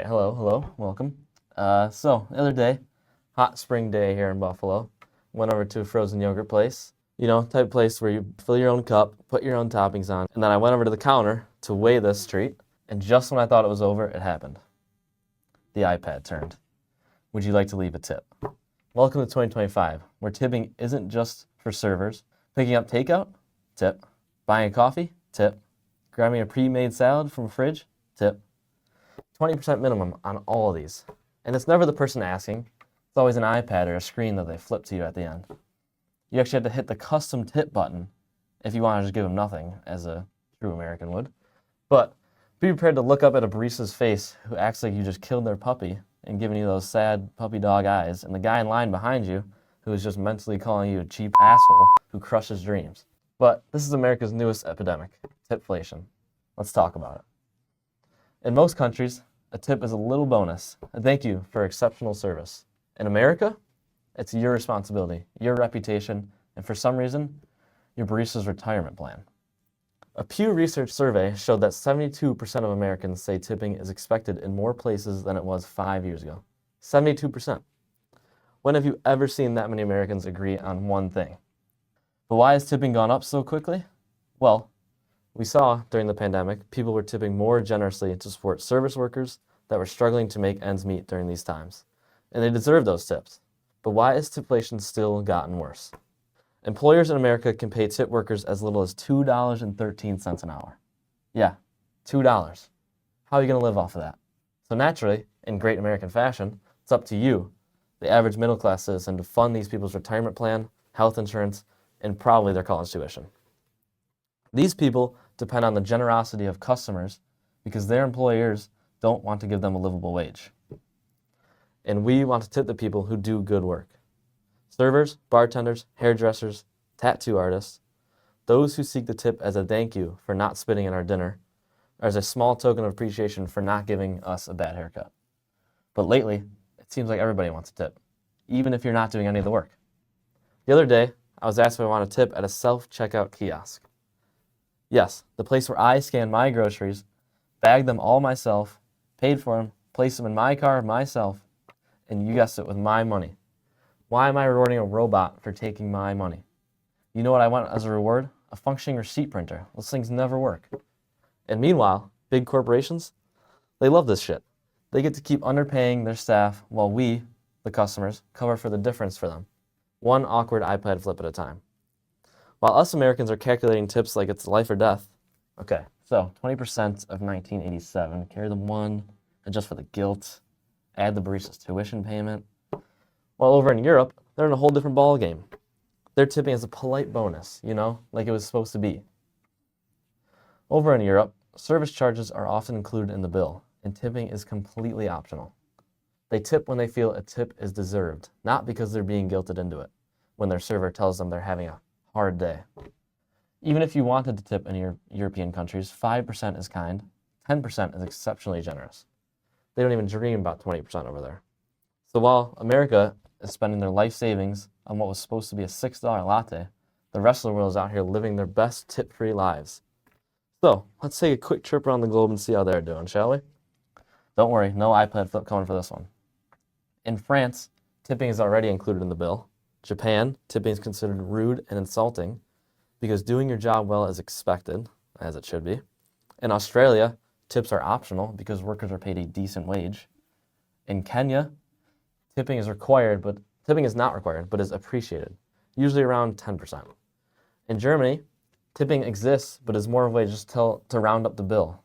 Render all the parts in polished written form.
right, hello, welcome. So the other day, hot spring day here in Buffalo, went over to a frozen yogurt place. You know, type of place where you fill your own cup, put your own toppings on, and then I went over to the counter to weigh this treat, and just when I thought it was over, it happened. The iPad turned. Would you like to leave a tip? Welcome to 2025, where tipping isn't just for servers. Picking up takeout? Tip. Buying a coffee? Tip. Grabbing a pre-made salad from a fridge? Tip. 20% minimum on all of these. And it's never the person asking. It's always an iPad or a screen that they flip to you at the end. You actually have to hit the custom tip button if you want to just give them nothing, as a true American would. But be prepared to look up at a barista's face who acts like you just killed their puppy and giving you those sad puppy dog eyes, and the guy in line behind you who is just mentally calling you a cheap asshole who crushes dreams. But this is America's newest epidemic, tipflation. Let's talk about it. In most countries, a tip is a little bonus, a thank you for exceptional service. In America, it's your responsibility, your reputation, and for some reason, your barista's retirement plan. A Pew Research survey showed that 72% of Americans say tipping is expected in more places than it was 5 years ago. 72%. When have you ever seen that many Americans agree on one thing? But why has tipping gone up so quickly? Well, we saw during the pandemic, people were tipping more generously to support service workers that were struggling to make ends meet during these times. And they deserve those tips. But why has tipflation still gotten worse? Employers in America can pay tip workers as little as $2.13 an hour. Yeah, $2. How are you going to live off of that? So naturally, in great American fashion, it's up to you, the average middle-class citizen, to fund these people's retirement plan, health insurance, and probably their college tuition. These people depend on the generosity of customers because their employers don't want to give them a livable wage. And we want to tip the people who do good work. Servers, bartenders, hairdressers, tattoo artists, those who seek the tip as a thank you for not spitting in our dinner, or as a small token of appreciation for not giving us a bad haircut. But lately, it seems like everybody wants a tip, even if you're not doing any of the work. The other day, I was asked if I want a tip at a self-checkout kiosk. Yes, the place where I scan my groceries, bag them all myself, paid for them, place them in my car myself, and you guessed it, with my money. Why am I rewarding a robot for taking my money? You know what I want as a reward? A functioning receipt printer. Those things never work. And meanwhile, big corporations, they love this shit. They get to keep underpaying their staff while we, the customers, cover for the difference for them. One awkward iPad flip at a time. While us Americans are calculating tips like it's life or death. Okay, so 20% of 1987, carry the one, adjust for the guilt, add the barista's tuition payment. While over in Europe, they're in a whole different ball game. They're tipping as a polite bonus, you know, like it was supposed to be. Over in Europe, service charges are often included in the bill, and tipping is completely optional. They tip when they feel a tip is deserved, not because they're being guilted into it, when their server tells them they're having a hard day. Even if you wanted to tip in your European countries, 5% is kind, 10% is exceptionally generous. They don't even dream about 20% over there. So while America is spending their life savings on what was supposed to be a $6 latte, the rest of the world is out here living their best tip-free lives. So let's take a quick trip around the globe and see how they're doing, shall we? Don't worry, no iPad flip coming for this one. In France, tipping is already included in the bill. Japan, tipping is considered rude and insulting because doing your job well is expected, as it should be. In Australia, tips are optional because workers are paid a decent wage. In Kenya, tipping is not required, but is appreciated, usually around 10%. In Germany, tipping exists, but is more of a way just to round up the bill.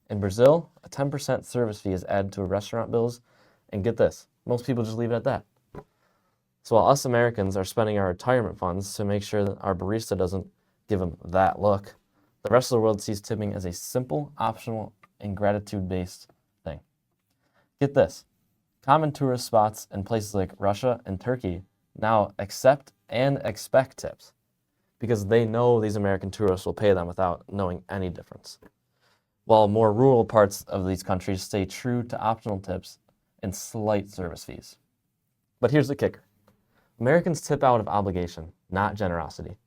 In Brazil, a 10% service fee is added to restaurant bills, and get this, most people just leave it at that. So while us Americans are spending our retirement funds to make sure that our barista doesn't give them that look, the rest of the world sees tipping as a simple, optional, and gratitude-based thing. Get this. Common tourist spots in places like Russia and Turkey now accept and expect tips because they know these American tourists will pay them without knowing any difference. While more rural parts of these countries stay true to optional tips and slight service fees. But here's the kicker. Americans tip out of obligation, not generosity.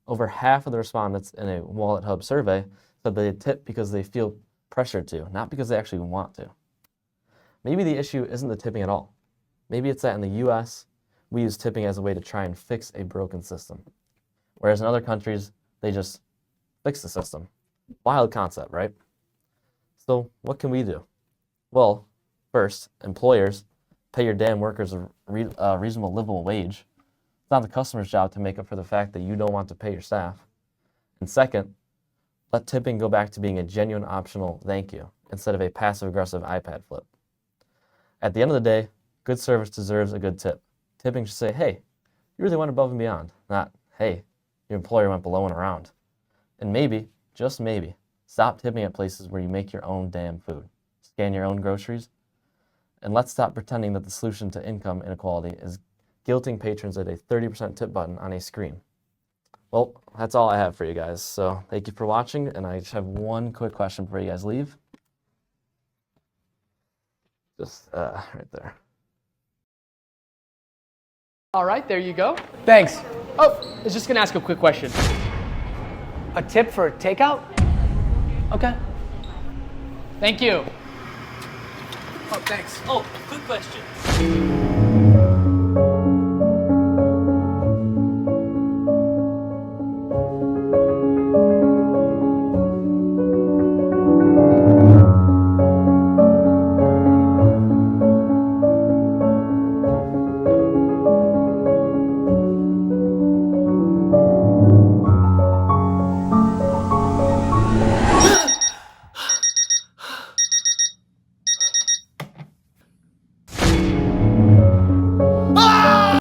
Over half of the respondents in a Wallet Hub survey said they tip because they feel pressured to, not because they actually want to. Maybe the issue isn't the tipping at all. Maybe it's that in the US, we use tipping as a way to try and fix a broken system. Whereas in other countries, they just fix the system. Wild concept, right? So what can we do? Well, first, employers, pay your damn workers a reasonable livable wage. It's not the customer's job to make up for the fact that you don't want to pay your staff. And second, let tipping go back to being a genuine optional thank you instead of a passive-aggressive iPad flip. At the end of the day, good service deserves a good tip. Tipping should say, hey, you really went above and beyond, not, hey, your employer went below and around. And maybe, just maybe, stop tipping at places where you make your own damn food, scan your own groceries, and let's stop pretending that the solution to income inequality is guilting patrons at a 30% tip button on a screen. Well, that's all I have for you guys. So thank you for watching, and I just have one quick question before you guys leave. Just right there. All right, there you go. Thanks. Oh, I was just gonna ask a quick question. A tip for takeout? Okay. Thank you. Oh, thanks. Oh, quick question.